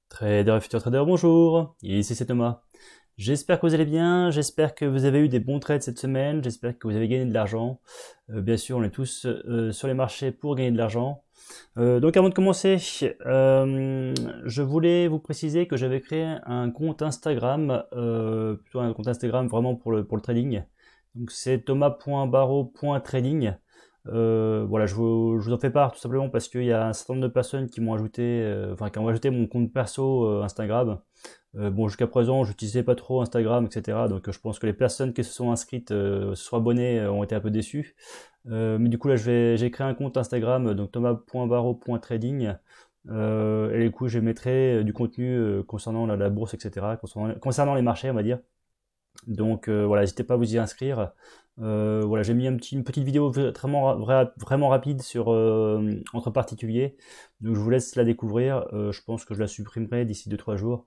Trader, futur trader, bonjour, ici c'est Thomas. J'espère que vous allez bien, j'espère que vous avez eu des bons trades cette semaine, j'espère que vous avez gagné de l'argent. Bien sûr, on est tous sur les marchés pour gagner de l'argent. Donc avant de commencer, je voulais vous préciser que j'avais créé un compte Instagram, plutôt un compte Instagram vraiment pour le trading. Donc c'est thomas.barreau.trading. Voilà, je vous en fais part tout simplement parce qu'il y a un certain nombre de personnes qui m'ont ajouté, enfin qui ont ajouté mon compte perso Instagram. Bon, jusqu'à présent, je n'utilisais pas trop Instagram, etc. Donc je pense que les personnes qui se sont inscrites, se sont abonnées, ont été un peu déçues. Mais du coup là, j'ai créé un compte Instagram, donc thomas.barreau.trading. Et du coup, je mettrai du contenu concernant la bourse, etc. Concernant les marchés, on va dire. Donc voilà, n'hésitez pas à vous y inscrire. Voilà, j'ai mis une petite vidéo vraiment rapide sur entre particuliers. Donc je vous laisse la découvrir. Je pense que je la supprimerai d'ici 2 3 jours.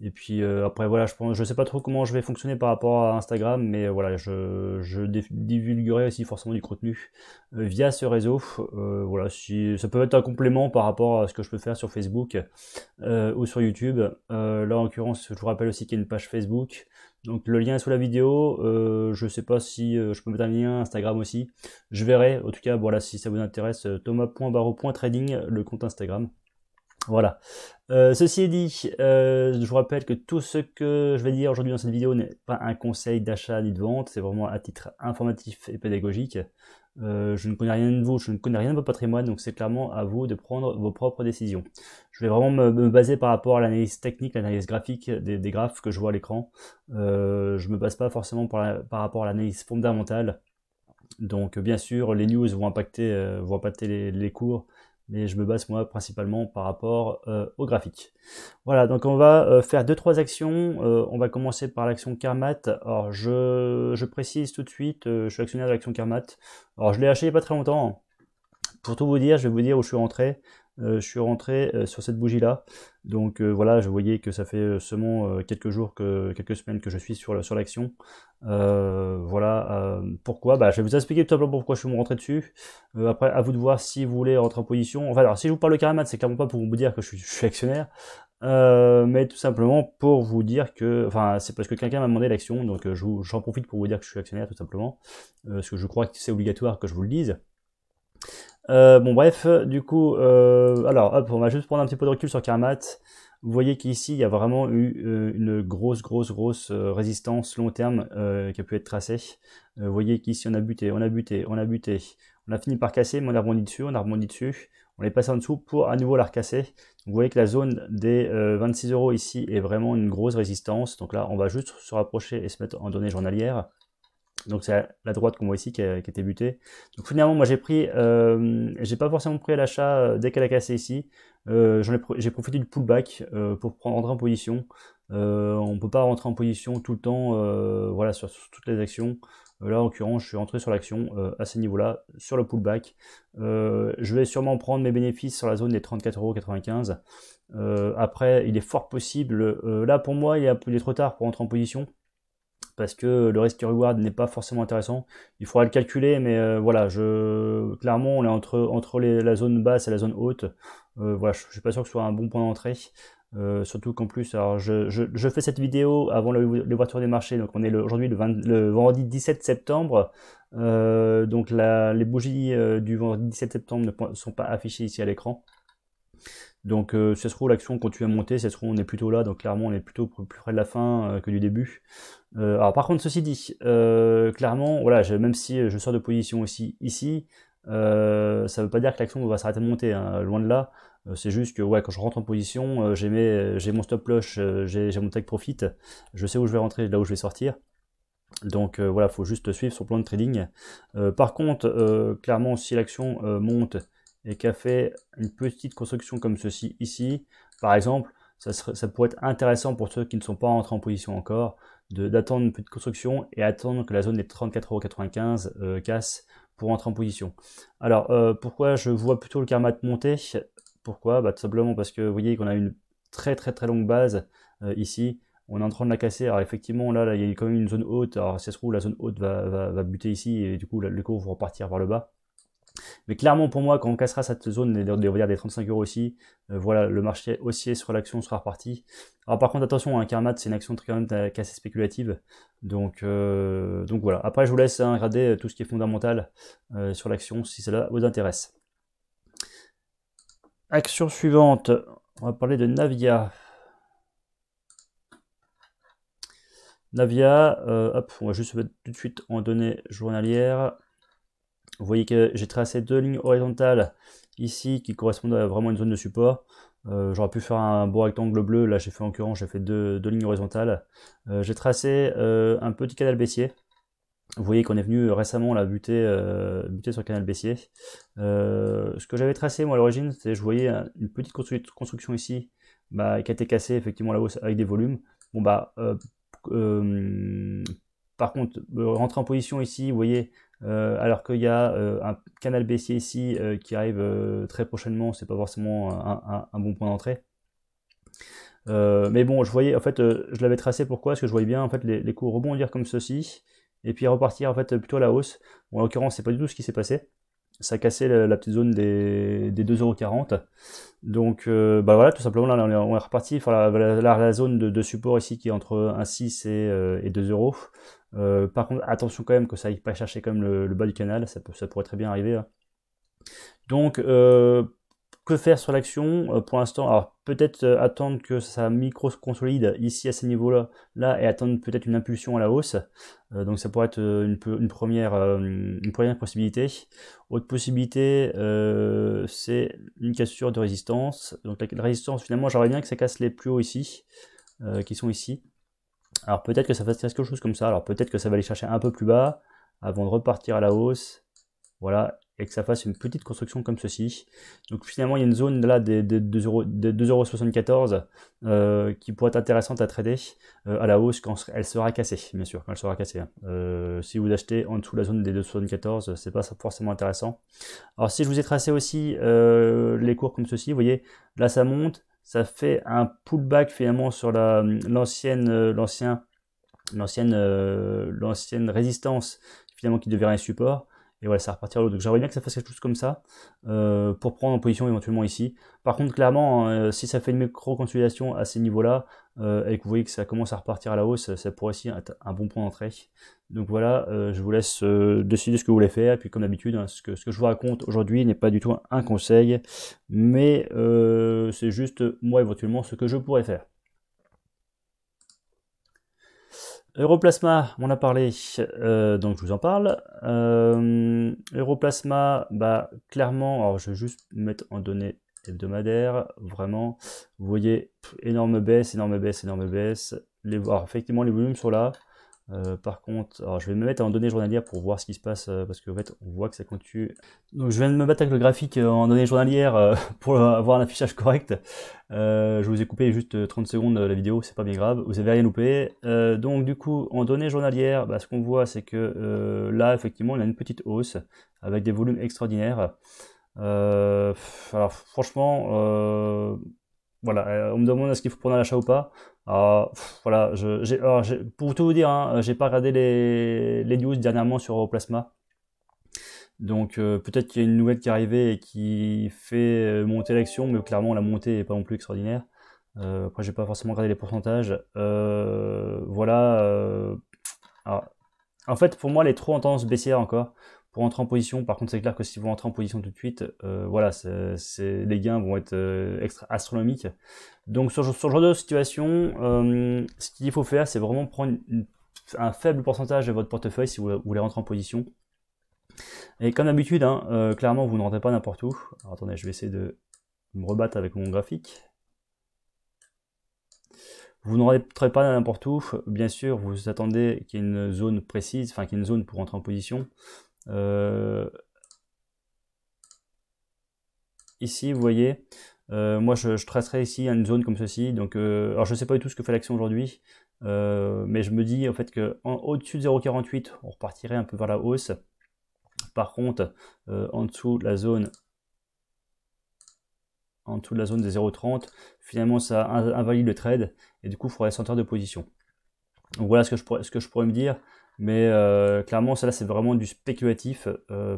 Et puis après voilà, je sais pas trop comment je vais fonctionner par rapport à Instagram, mais voilà, je divulguerai aussi forcément du contenu via ce réseau. Voilà, si ça peut être un complément par rapport à ce que je peux faire sur Facebook ou sur YouTube. Là en l'occurrence, je vous rappelle aussi qu'il y a une page Facebook. Donc le lien est sous la vidéo. Je sais pas si je peux mettre un lien Instagram aussi. Je verrai. En tout cas, voilà, si ça vous intéresse, thomas.barreau.trading, le compte Instagram. Voilà. Ceci est dit, je vous rappelle que tout ce que je vais dire aujourd'hui dans cette vidéo n'est pas un conseil d'achat ni de vente, c'est vraiment à titre informatif et pédagogique. Je ne connais rien de vous, je ne connais rien de votre patrimoine, donc c'est clairement à vous de prendre vos propres décisions. Je vais vraiment me baser par rapport à l'analyse technique, l'analyse graphique des graphes que je vois à l'écran. Je me base pas forcément par rapport à l'analyse fondamentale. Donc bien sûr, les news vont impacter les cours, mais je me base moi principalement par rapport au graphique. Voilà, donc on va faire 2 3 actions. On va commencer par l'action Kermat. Alors je précise tout de suite, je suis actionnaire de l'action Kermat. Alors je l'ai acheté il n'y a pas très longtemps. Pour tout vous dire, je vais vous dire où je suis rentré. Je suis rentré sur cette bougie là. Donc voilà, je voyais que ça fait seulement quelques semaines que je suis sur l'action. Voilà, pourquoi, bah, je vais vous expliquer tout simplement pourquoi je suis rentré dessus. Après, à vous de voir si vous voulez rentrer en position. Enfin, alors si je vous parle de Karamat, c'est clairement pas pour vous dire que je suis actionnaire. Mais tout simplement pour vous dire que, enfin, c'est parce que quelqu'un m'a demandé l'action, donc j'en profite pour vous dire que je suis actionnaire tout simplement, parce que je crois que c'est obligatoire que je vous le dise. Bon bref, du coup, alors hop, on va juste prendre un petit peu de recul sur Karmat. Vous voyez qu'ici, il y a vraiment eu une grosse résistance long terme qui a pu être tracée. Vous voyez qu'ici, on a buté, on a buté, on a buté. On a fini par casser, mais on a rebondi dessus, on a rebondi dessus. On est passé en dessous pour à nouveau la recasser. Vous voyez que la zone des 26 euros ici est vraiment une grosse résistance. Donc là, on va juste se rapprocher et se mettre en données journalières. Donc c'est la droite qu'on voit ici qui a été butée. Donc finalement moi j'ai pas forcément pris à l'achat dès qu'elle a cassé ici. J'ai profité du pullback pour rentrer en position. On peut pas rentrer en position tout le temps, voilà, sur toutes les actions. Là en l'occurrence je suis rentré sur l'action à ce niveau-là, sur le pullback. Je vais sûrement prendre mes bénéfices sur la zone des 34,95 €. Après il est fort possible, là pour moi il est trop tard pour rentrer en position, parce que le risk reward n'est pas forcément intéressant. Il faudra le calculer, mais voilà, clairement on est entre la zone basse et la zone haute. Voilà, je suis pas sûr que ce soit un bon point d'entrée. Surtout qu'en plus, alors je fais cette vidéo avant l'ouverture des marchés, donc on est aujourd'hui le vendredi 17 septembre. Donc les bougies du vendredi 17 septembre ne sont pas affichées ici à l'écran. Donc ça se trouve l'action continue à monter, ça se trouve on est plutôt là, donc clairement on est plutôt plus près de la fin que du début. Alors par contre ceci dit, clairement voilà, même si je sors de position aussi ici, ça veut pas dire que l'action va s'arrêter de monter, hein, loin de là. C'est juste que ouais, quand je rentre en position, j'ai mon stop loss, j'ai mon take profit, je sais où je vais rentrer, là où je vais sortir. Donc voilà, faut juste suivre son plan de trading. Par contre, clairement, si l'action monte et qu'a fait une petite construction comme ceci ici, par exemple, ça pourrait être intéressant pour ceux qui ne sont pas entrés en position encore, d'attendre une petite construction et attendre que la zone des 34,95 € casse pour entrer en position. Alors, pourquoi je vois plutôt le karmat monter? Pourquoi? Bah, tout simplement parce que vous voyez qu'on a une très longue base ici. On est en train de la casser. Alors effectivement, là, il y a quand même une zone haute. Alors si ça se trouve, la zone haute va buter ici et du coup, le cours va repartir vers le bas. Mais clairement, pour moi, quand on cassera cette zone on va dire des 35 euros aussi, voilà, le marché haussier sur l'action sera reparti. Alors par contre, attention, un Carmat, c'est une action quand même assez spéculative. Donc voilà. Après, je vous laisse regarder tout ce qui est fondamental sur l'action, si cela vous intéresse. Action suivante, on va parler de Navia. Navia, hop, on va juste mettre tout de suite en données journalières. Vous voyez que j'ai tracé deux lignes horizontales ici qui correspondent à vraiment une zone de support. J'aurais pu faire un beau rectangle bleu, là j'ai fait en l'occurrence, j'ai fait deux lignes horizontales. J'ai tracé un petit canal baissier. Vous voyez qu'on est venu récemment là buter sur le canal baissier. Ce que j'avais tracé moi à l'origine, c'est je voyais une petite construction ici qui a été cassée effectivement à la hausse avec des volumes. Bon par contre, rentrer en position ici, vous voyez, alors qu'il y a un canal baissier ici qui arrive très prochainement, c'est pas forcément un bon point d'entrée. Mais bon, je voyais, en fait, je l'avais tracé pourquoi? Parce que je voyais bien en fait les cours rebondir comme ceci, et puis repartir en fait plutôt à la hausse. Bon, en l'occurrence, c'est pas du tout ce qui s'est passé. Ça a cassé la petite zone des 2,40 €. Donc voilà, tout simplement, là on est reparti sur la zone de support ici qui est entre 1,6 et 2 euros. Par contre, attention quand même que ça aille pas chercher quand même le bas du canal, ça pourrait très bien arriver. Hein. Donc, que faire sur l'action pour l'instant? Alors, peut-être attendre que ça micro-consolide ici à ces niveaux-là et attendre peut-être une impulsion à la hausse. Donc, ça pourrait être une première possibilité. Autre possibilité, c'est une cassure de résistance. Donc, la résistance, finalement, j'aimerais bien que ça casse les plus hauts ici, qui sont ici. Alors, peut-être que ça fasse quelque chose comme ça. Alors, peut-être que ça va aller chercher un peu plus bas avant de repartir à la hausse. Voilà, et que ça fasse une petite construction comme ceci. Donc finalement, il y a une zone là de 2,74 € qui pourrait être intéressante à trader à la hausse quand elle sera cassée, bien sûr, quand elle sera cassée. Hein. Si vous achetez en dessous de la zone des 2,74, c'est pas forcément intéressant. Alors si je vous ai tracé aussi les cours comme ceci, vous voyez, là ça monte, ça fait un pullback finalement sur l'ancienne résistance finalement qui devient un support. Et voilà, ça repartir à l'autre. Donc j'aimerais bien que ça fasse quelque chose comme ça pour prendre en position éventuellement ici. Par contre, clairement, si ça fait une micro-consolidation à ces niveaux-là et que vous voyez que ça commence à repartir à la hausse, ça pourrait aussi être un bon point d'entrée. Donc voilà, je vous laisse décider ce que vous voulez faire. Et puis comme d'habitude, hein, ce que je vous raconte aujourd'hui n'est pas du tout un conseil, mais c'est juste moi éventuellement ce que je pourrais faire. Europlasma, on a parlé, donc je vous en parle. Europlasma, clairement, alors je vais juste mettre en données hebdomadaires, vraiment, vous voyez, énorme baisse, énorme baisse, énorme baisse. Alors, effectivement, les volumes sont là. Par contre, alors je vais me mettre en données journalières pour voir ce qui se passe parce qu'en fait on voit que ça continue. Donc je viens de me battre avec le graphique en données journalières pour avoir un affichage correct. Je vous ai coupé juste 30 secondes la vidéo, c'est pas bien grave, vous avez rien loupé. Donc du coup en données journalières, ce qu'on voit c'est que là effectivement il y a une petite hausse avec des volumes extraordinaires. Alors franchement, voilà, on me demande est-ce qu'il faut prendre un achat ou pas. Voilà, pour tout vous dire, hein, j'ai pas regardé les news dernièrement sur Europlasma. Donc peut-être qu'il y a une nouvelle qui est arrivée et qui fait monter l'action, mais clairement la montée n'est pas non plus extraordinaire. Après j'ai pas forcément regardé les pourcentages. Voilà. Alors, en fait pour moi elle est trop en tendance baissière encore pour entrer en position. Par contre c'est clair que si vous rentrez en position tout de suite, voilà, les gains vont être extra astronomiques. Donc sur ce genre de situation, ce qu'il faut faire c'est vraiment prendre un faible pourcentage de votre portefeuille si vous voulez rentrer en position. Et comme d'habitude, hein, clairement vous ne rentrez pas n'importe où. Alors, attendez, je vais essayer de me rebattre avec mon graphique. Vous ne rentrez pas n'importe où, bien sûr, vous attendez qu'il y ait une zone précise, enfin qu'il y ait une zone pour rentrer en position. Ici, vous voyez, moi je tracerai ici une zone comme ceci. Donc, alors je ne sais pas du tout ce que fait l'action aujourd'hui, mais je me dis en fait que au-dessus de 0,48, on repartirait un peu vers la hausse. Par contre, en dessous de la zone des 0,30, finalement ça invalide le trade et du coup il faudrait sortir de position. Donc voilà ce que je pourrais me dire. Mais clairement, ça là, c'est vraiment du spéculatif.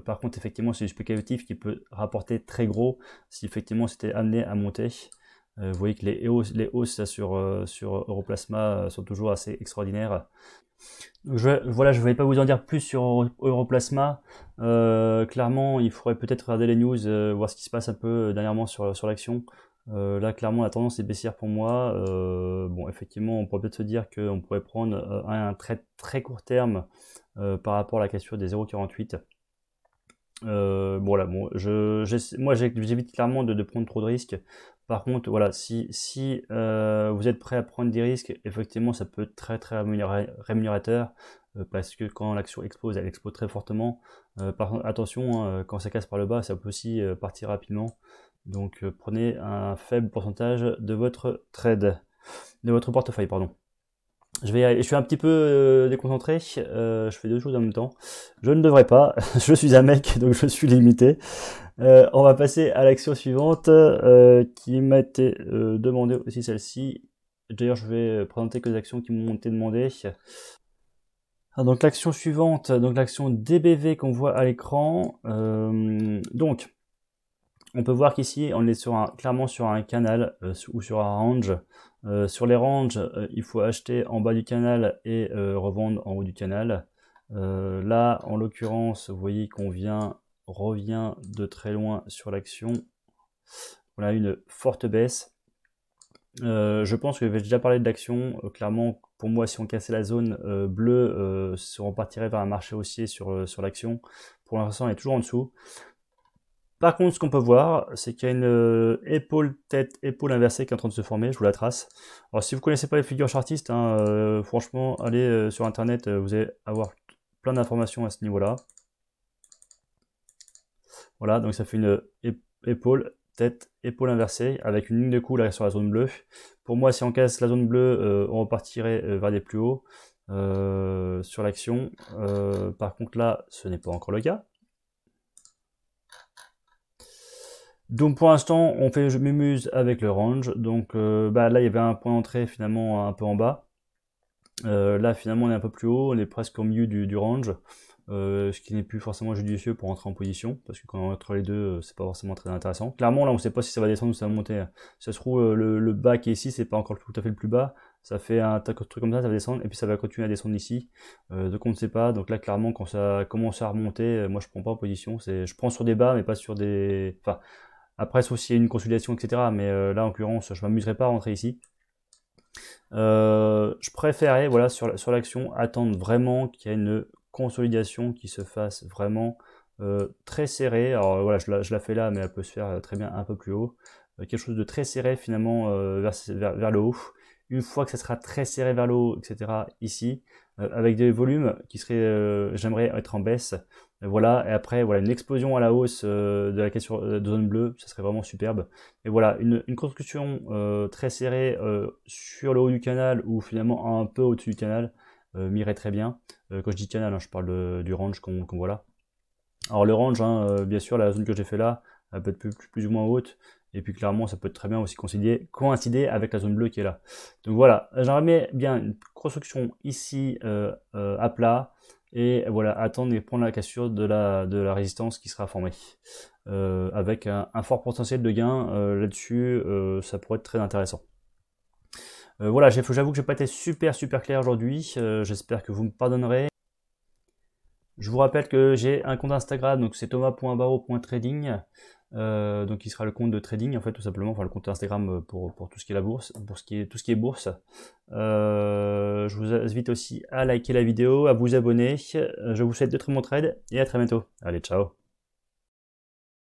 Par contre, effectivement, c'est du spéculatif qui peut rapporter très gros si effectivement c'était amené à monter. Vous voyez que les hausses là, sur Europlasma sont toujours assez extraordinaires. Donc, voilà, je ne vais pas vous en dire plus sur Europlasma. Clairement, il faudrait peut-être regarder les news, voir ce qui se passe un peu dernièrement sur l'action. Là, clairement, la tendance est baissière pour moi. Bon, effectivement, on pourrait peut-être se dire qu'on pourrait prendre un très très court terme par rapport à la cassure des 0,48. Voilà, bon, moi j'évite clairement de prendre trop de risques. Par contre, voilà, si vous êtes prêt à prendre des risques, effectivement, ça peut être très très rémunérateur parce que quand l'action explose, elle explose très fortement. Par contre, attention, hein, quand ça casse par le bas, ça peut aussi partir rapidement. Donc, prenez un faible pourcentage de votre trade, de votre portefeuille, pardon. Je suis un petit peu déconcentré, je fais deux choses en même temps. Je ne devrais pas, je suis un mec, donc je suis limité. On va passer à l'action suivante, qui m'a été demandée aussi celle-ci. D'ailleurs, je vais présenter que les actions qui m'ont été demandées. Alors, donc l'action suivante, donc l'action DBV qu'on voit à l'écran. Donc, on peut voir qu'ici, on est clairement sur un canal ou sur un range. Sur les ranges, il faut acheter en bas du canal et revendre en haut du canal. Là, en l'occurrence, vous voyez qu'on revient de très loin sur l'action. On a une forte baisse. Je pense que j'avais déjà parlé de l'action. Clairement, pour moi, si on cassait la zone bleue, on partirait vers un marché haussier sur l'action. Pour l'instant, on est toujours en dessous. Par contre, ce qu'on peut voir, c'est qu'il y a une épaule inversée qui est en train de se former. Je vous la trace. Alors, si vous connaissez pas les figures chartistes, hein, franchement, allez sur Internet, vous allez avoir plein d'informations à ce niveau-là. Voilà, donc ça fait une épaule, épaule inversée, avec une ligne de coup là sur la zone bleue. Pour moi, si on casse la zone bleue, on repartirait vers des plus hauts sur l'action. Par contre, là, ce n'est pas encore le cas. Donc pour l'instant, on fait je m'amuse avec le range. Donc là, il y avait un point d'entrée finalement un peu en bas. Là, finalement, on est un peu plus haut, on est presque au milieu du range. Ce qui n'est plus forcément judicieux pour entrer en position, parce que quand on est entre les deux, c'est pas forcément très intéressant. Clairement, là, on ne sait pas si ça va descendre ou ça va monter. Si ça se trouve, le bas qui est ici, c'est pas encore tout à fait le plus bas. Ça fait un truc comme ça va descendre, et puis ça va continuer à descendre ici. Donc on ne sait pas. Donc là, clairement, quand ça commence à remonter, moi je prends pas en position. Je prends sur des bas, mais pas sur des. Enfin, après, sauf s'il y a une consolidation, etc. Mais là, en l'occurrence, je m'amuserai pas à rentrer ici. Je préférais, voilà, sur l'action, attendre vraiment qu'il y ait une consolidation qui se fasse vraiment très serrée. Alors voilà, je la fais là, mais elle peut se faire très bien un peu plus haut. Quelque chose de très serré finalement vers le haut. Une fois que ça sera très serré vers le haut, etc. ici, avec des volumes qui seraient, j'aimerais être en baisse. Voilà, et après, voilà, une explosion à la hausse de la question de zone bleue, ça serait vraiment superbe. Et voilà, une construction très serrée sur le haut du canal ou finalement un peu au-dessus du canal m'irait très bien. Quand je dis canal, hein, je parle du range qu'on voit là. Alors le range, hein, bien sûr, la zone que j'ai fait là, elle peut être plus ou moins haute. Et puis clairement, ça peut être très bien aussi coïncider avec la zone bleue qui est là. Donc voilà, j'aimerais bien une construction ici à plat. Et voilà, attendre et prendre la cassure de la résistance qui sera formée. Avec un fort potentiel de gain là-dessus, ça pourrait être très intéressant. Voilà, j'avoue que j'ai pas été super clair aujourd'hui. J'espère que vous me pardonnerez. Je vous rappelle que j'ai un compte Instagram, donc c'est thomas.barreau.trading, donc qui sera le compte de trading en fait tout simplement, enfin le compte Instagram pour tout ce qui est la bourse, pour tout ce qui est bourse. Je vous invite aussi à liker la vidéo, à vous abonner. Je vous souhaite de très bons trades et à très bientôt. Allez, ciao.